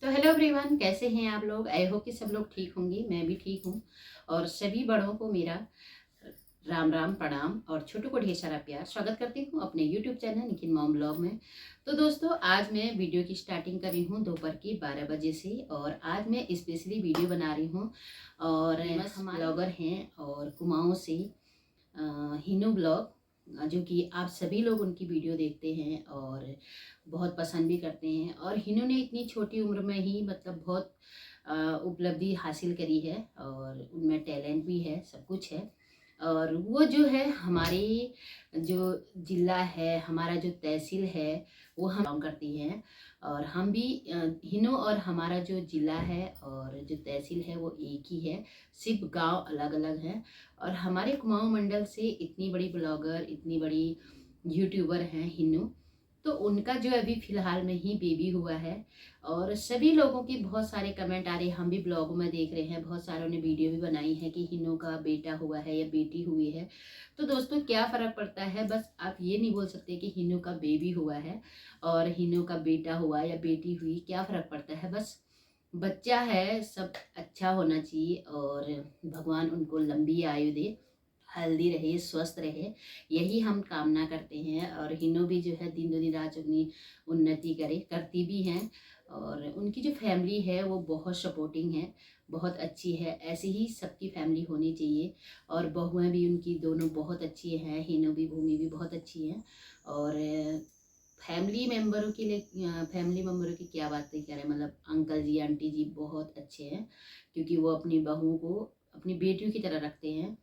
तो hello everyone, कैसे हैं आप लोग। आई होप कि सब लोग ठीक होंगे। मैं भी ठीक हूँ। और सभी बड़ों को मेरा राम राम प्रणाम और छोटों को ढेर सारा प्यार। स्वागत करती हूँ अपने YouTube channel Nikhil mom blog में। तो दोस्तों, आज मैं वीडियो की स्टार्टिंग कर रही हूँ दोपहर की 12 बजे से। और आज मैं स्पेशली वीडियो बना रही हूँ और हम ब्लॉगर हैं और कुमाऊँ से हिनू ब्लॉग, जो कि आप सभी लोग उनकी वीडियो देखते हैं और बहुत पसंद भी करते हैं। और हिनू ने इतनी छोटी उम्र में ही मतलब बहुत उपलब्धि हासिल करी है और उनमें टैलेंट भी है, सब कुछ है। और वो जो है हमारी जो ज़िला है, हमारा जो तहसील है, वो हम काम करती हैं। और हम भी हिनू और हमारा जो ज़िला है और जो तहसील है वो एक ही है, सिर्फ गांव अलग अलग हैं। और हमारे कुमाऊं मंडल से इतनी बड़ी ब्लॉगर, इतनी बड़ी यूट्यूबर हैं हिन्नू। तो उनका जो अभी फ़िलहाल में ही बेबी हुआ है और सभी लोगों की बहुत सारे कमेंट आ रहे हैं। हम भी ब्लॉग में देख रहे हैं, बहुत सारों ने वीडियो भी बनाई है कि हिन्नू का बेटा हुआ है या बेटी हुई है। तो दोस्तों, क्या फ़र्क पड़ता है, बस आप ये नहीं बोल सकते कि हिन्नू का बेबी हुआ है और हिन्नू का बेटा हुआ या बेटी हुई। क्या फ़र्क पड़ता है, बस बच्चा है, सब अच्छा होना चाहिए और भगवान उनको लंबी आयु दे, हेल्दी रहे, स्वस्थ रहे, यही हम कामना करते हैं। और हिनो भी जो है दिन दो दिन रात अपनी उन्नति करे, करती भी हैं। और उनकी जो फैमिली है वो बहुत सपोर्टिंग है, बहुत अच्छी है। ऐसी ही सबकी फैमिली होनी चाहिए। और बहुएं भी उनकी दोनों बहुत अच्छी हैं, हिनो भी भूमि भी बहुत अच्छी हैं। और फैमिली मेम्बरों की क्या बातें करें, मतलब अंकल जी आंटी जी बहुत अच्छे हैं, क्योंकि वो अपनी बहू को अपनी बेटियों की तरह रखते हैं।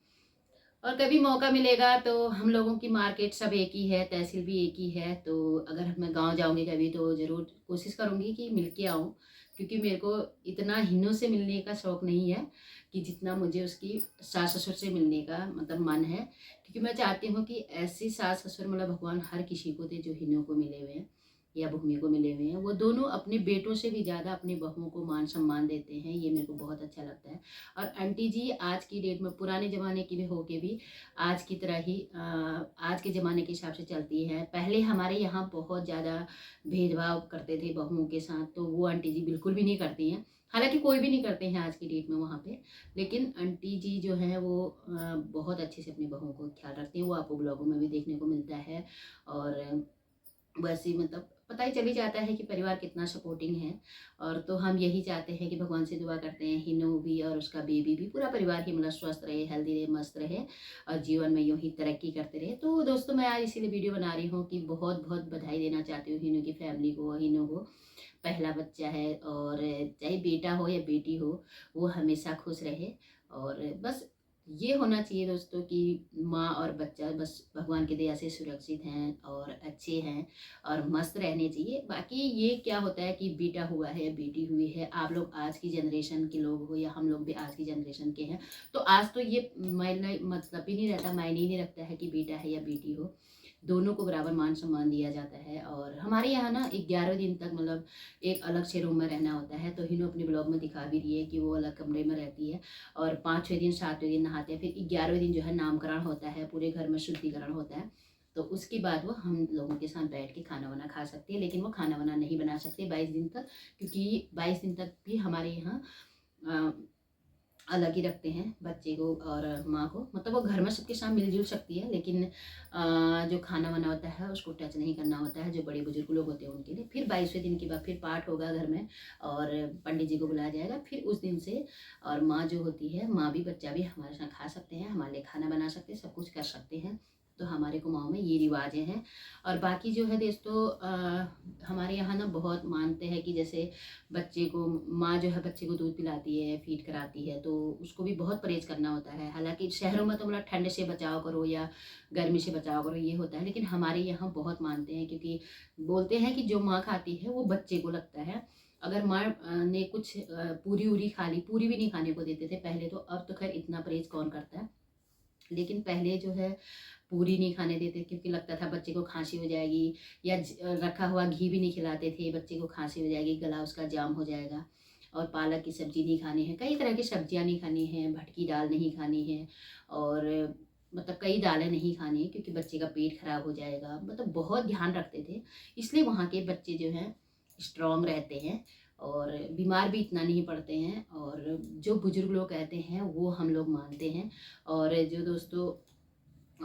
और कभी मौका मिलेगा तो हम लोगों की मार्केट सब एक ही है, तहसील भी एक ही है, तो अगर मैं गांव जाऊंगी कभी तो ज़रूर कोशिश करूंगी कि मिल के आऊँ। क्योंकि मेरे को इतना हिनों से मिलने का शौक़ नहीं है कि जितना मुझे उसकी सास ससुर से मिलने का मतलब मन है। क्योंकि मैं चाहती हूँ कि ऐसी सास ससुर मतलब भगवान हर किसी को दे जो हिनों को मिले हुए हैं या भूमि को मिले हुए हैं। वो दोनों अपने बेटों से भी ज़्यादा अपनी बहुओं को मान सम्मान देते हैं, ये मेरे को बहुत अच्छा लगता है। और आंटी जी आज की डेट में पुराने ज़माने की भी होके भी आज की तरह ही आज के ज़माने के हिसाब से चलती है। पहले हमारे यहाँ बहुत ज़्यादा भेदभाव करते थे बहुओं के साथ, तो वो आंटी जी बिल्कुल भी नहीं करती हैं। हालांकि कोई भी नहीं करते हैं आज की डेट में वहाँ पे, लेकिन आंटी जी जो हैं वो बहुत अच्छे से अपनी बहुओं को ख्याल रखती हैं। वो आपको ब्लॉगों में भी देखने को मिलता है। और वैसे मतलब पता ही चली जाता है कि परिवार कितना सपोर्टिंग है। और तो हम यही चाहते हैं कि भगवान से दुआ करते हैं हिनू भी और उसका बेबी भी, पूरा परिवार ही मतलब स्वस्थ रहे, हेल्दी रहे, मस्त रहे और जीवन में यूं ही तरक्की करते रहे। तो दोस्तों, मैं आज इसीलिए वीडियो बना रही हूँ कि बहुत बहुत बधाई देना चाहती हूँ हिनू की फैमिली को। हिनू को पहला बच्चा है और चाहे बेटा हो या बेटी हो, वो हमेशा खुश रहे। और बस ये होना चाहिए दोस्तों कि माँ और बच्चा बस भगवान की दया से सुरक्षित हैं और अच्छे हैं और मस्त रहने चाहिए। बाकी ये क्या होता है कि बेटा हुआ है बेटी हुई है, आप लोग आज की जनरेशन के लोग हो या हम लोग भी आज की जनरेशन के हैं, तो आज तो ये मायने मतलब ही नहीं रहता, मायने ही नहीं रखता है कि बेटा है या बेटी हो, दोनों को बराबर मान सम्मान दिया जाता है। और हमारे यहाँ ना 11वें दिन तक मतलब एक अलग से रूम में रहना होता है। तो हिनो अपने ब्लॉग में दिखा भी रही है कि वो अलग कमरे में रहती है और 5वें दिन 7वें दिन नहाते हैं। फिर 11वें दिन जो है नामकरण होता है, पूरे घर में शुद्धिकरण होता है। तो उसके बाद वो हम लोगों के साथ बैठ के खाना वाना खा सकती है, लेकिन वो खाना वाना नहीं बना सकते 22 दिन तक, क्योंकि 22 दिन तक भी हमारे यहाँ अलग ही रखते हैं बच्चे को और माँ को। मतलब वो घर में सबके साथ मिलजुल सकती है, लेकिन जो खाना वाना होता है उसको टच नहीं करना होता है, जो बड़े बुजुर्ग लोग होते हैं उनके लिए। फिर 22वें दिन के बाद फिर पाठ होगा घर में और पंडित जी को बुलाया जाएगा फिर उस दिन से। और माँ जो होती है, माँ भी बच्चा भी हमारे साथ खा सकते हैं, हमारे लिए खाना बना सकते हैं, सब कुछ कर सकते हैं। तो हमारे कुमाऊँ में ये रिवाजें हैं। और बाकी जो है दोस्तों, हमारे यहाँ ना बहुत मानते हैं कि जैसे बच्चे को माँ जो है बच्चे को दूध पिलाती है, फीड कराती है, तो उसको भी बहुत परहेज करना होता है। हालांकि शहरों में तो मतलब ठंड से बचाव करो या गर्मी से बचाव करो ये होता है, लेकिन हमारे यहाँ बहुत मानते हैं, क्योंकि बोलते हैं कि जो माँ खाती है वो बच्चे को लगता है। अगर माँ ने कुछ पूरी उरी खा ली, पूरी भी नहीं खाने को देते थे पहले तो, अब तो खैर इतना परहेज कौन करता है, लेकिन पहले जो है पूरी नहीं खाने देते, क्योंकि लगता था बच्चे को खांसी हो जाएगी, या रखा हुआ घी भी नहीं खिलाते थे, बच्चे को खांसी हो जाएगी, गला उसका जाम हो जाएगा। और पालक की सब्जी नहीं खानी है, कई तरह की सब्जियां नहीं खानी है, भटकी दाल नहीं खानी है, और मतलब कई दालें नहीं खानी है, क्योंकि बच्चे का पेट खराब हो जाएगा। मतलब बहुत ध्यान रखते थे, इसलिए वहाँ के बच्चे जो हैं स्ट्रांग रहते हैं और बीमार भी इतना नहीं पड़ते हैं, और जो बुजुर्ग लोग कहते हैं वो हम लोग मानते हैं। और जो दोस्तों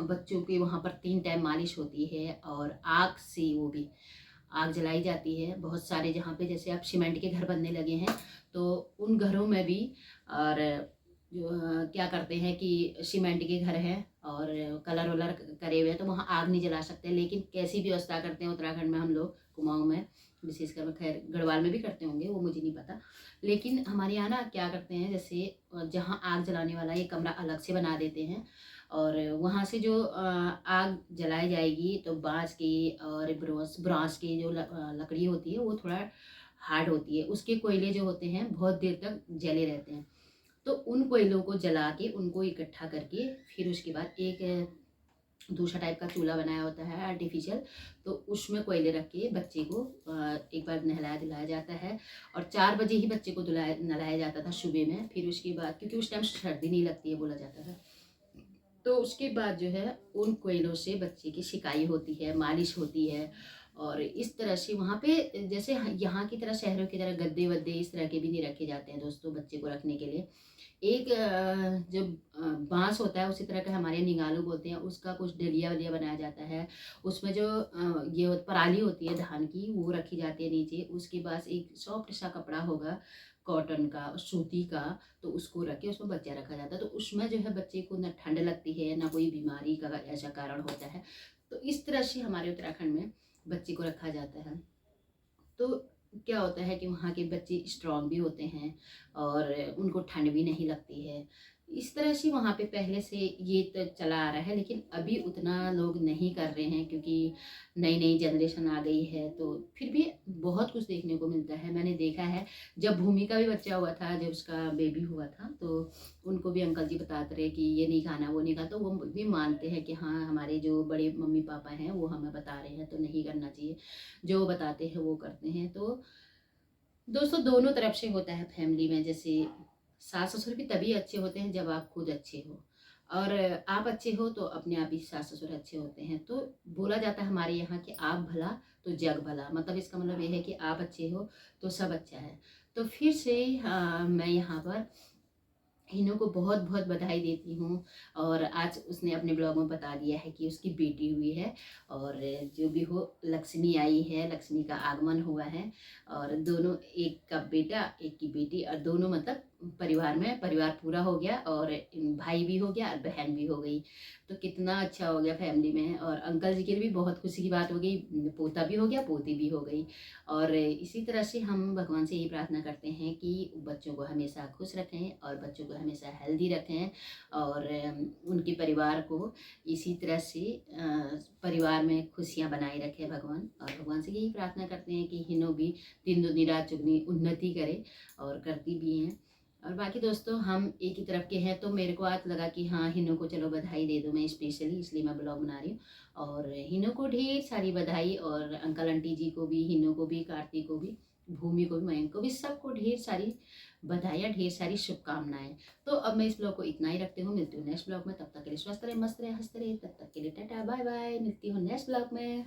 बच्चों के वहाँ पर 3 टाइम मालिश होती है, और आग से वो भी आग जलाई जाती है बहुत सारे, जहाँ पे जैसे अब सीमेंट के घर बनने लगे हैं तो उन घरों में भी, और जो क्या करते हैं कि सीमेंट के घर हैं और कलर वलर करे हुए हैं तो वहाँ आग नहीं जला सकते, लेकिन कैसी व्यवस्था करते हैं उत्तराखंड में हम लोग कुमाऊं में, विशेषकर में, खैर गढ़वाल में भी करते होंगे वो मुझे नहीं पता, लेकिन हमारे यहाँ ना क्या करते हैं, जैसे जहाँ आग जलाने वाला ये कमरा अलग से बना देते हैं, और वहाँ से जो आग जलाई जाएगी तो बाँस की और ब्रॉस की जो लकड़ी होती है वो थोड़ा हार्ड होती है, उसके कोयले जो होते हैं बहुत देर तक जले रहते हैं। तो उन कोयलों को जला के उनको इकट्ठा करके फिर उसके बाद एक दूसरा टाइप का चूल्हा बनाया होता है आर्टिफिशियल, तो उसमें कोयले रख के बच्चे को एक बार नहलाया धुलाया जाता है, और 4 बजे ही बच्चे को नहलाया जाता था सुबह में, फिर उसके बाद क्योंकि उस टाइम सर्दी नहीं लगती है बोला जाता था, तो उसके बाद जो है उन कोयलों से बच्चे की सिकाई होती है, मालिश होती है, और इस तरह से वहाँ पे जैसे यहाँ की तरह शहरों की तरह गद्दे वद्दे इस तरह के भी नहीं रखे जाते हैं दोस्तों बच्चे को रखने के लिए। एक जो बाँस होता है उसी तरह का हमारे यहाँ निगालू बोलते हैं, उसका कुछ डलिया वलिया बनाया जाता है, उसमें जो पराली होती है धान की वो रखी जाती है नीचे, उसके बाद एक सॉफ्ट सा कपड़ा होगा कॉटन का सूती का, तो उसको रख के उसमें बच्चा रखा जाता है, तो उसमें जो है बच्चे को ना ठंड लगती है ना कोई बीमारी का ऐसा कारण होता है। तो इस तरह से हमारे उत्तराखंड में बच्चे को रखा जाता है। तो क्या होता है कि वहाँ के बच्चे स्ट्रांग भी होते हैं और उनको ठंड भी नहीं लगती है। इस तरह से वहाँ पे पहले से ये तो चला आ रहा है, लेकिन अभी उतना लोग नहीं कर रहे हैं क्योंकि नई नई जनरेशन आ गई है, तो फिर भी बहुत कुछ देखने को मिलता है। मैंने देखा है जब भूमि का भी बच्चा हुआ था, जब उसका बेबी हुआ था, तो उनको भी अंकल जी बताते रहे कि ये नहीं खाना वो नहीं खाना, तो वो भी मानते हैं कि हाँ हमारे जो बड़े मम्मी पापा हैं वो हमें बता रहे हैं तो नहीं करना चाहिए, जो वो बताते हैं वो करते हैं। तो दोस्तों दोनों तरफ से होता है फैमिली में, जैसे सास ससुर भी तभी अच्छे होते हैं जब आप खुद अच्छे हो, और आप अच्छे हो तो अपने आप ही सास ससुर अच्छे होते हैं। तो बोला जाता है हमारे यहाँ कि आप भला तो जग भला, मतलब इसका मतलब ये है कि आप अच्छे हो तो सब अच्छा है। तो फिर से मैं यहाँ पर हिनो को बहुत बहुत बधाई देती हूँ, और आज उसने अपने ब्लॉग में बता दिया है कि उसकी बेटी हुई है, और जो भी हो लक्ष्मी आई है, लक्ष्मी का आगमन हुआ है, और दोनों, एक का बेटा एक की बेटी, और दोनों मतलब परिवार में परिवार पूरा हो गया, और भाई भी हो गया और बहन भी हो गई, तो कितना अच्छा हो गया फैमिली में। और अंकल जी के लिए भी बहुत खुशी की बात हो गई, पोता भी हो गया पोती भी हो गई। और इसी तरह से हम भगवान से यही प्रार्थना करते हैं कि बच्चों को हमेशा खुश रखें और बच्चों को हमेशा हेल्दी रखें, और उनके परिवार को इसी तरह से परिवार में खुशियां बनाए रखें भगवान। और भगवान से यही प्रार्थना करते हैं कि हिनो भी दिन दुगनी रात चुगनी उन्नति करे, और करती भी हैं। और बाकी दोस्तों हम एक ही तरफ के हैं, तो मेरे को आज लगा कि हाँ हिनो को चलो बधाई दे दूँ मैं स्पेशली, इसलिए मैं ब्लॉग बना रही हूँ। और हिनो को ढेर सारी बधाई, और अंकल आंटी जी को भी, हिनो को भी, कार्तिक को भी, भूमि को भी, मयंक को भी, सबको ढेर सारी बधाइयाँ, ढेर सारी शुभकामनाएं। तो अब मैं इस ब्लॉग को इतना ही रखती हूँ, मिलती हूँ नेक्स्ट ब्लॉग में, तब तक के लिए स्वस्थ रहे, मस्त रहे, हंसते रहे, तब तक के लिए टाटा बाय बाय, मिलती हूँ नेक्स्ट ब्लॉग में।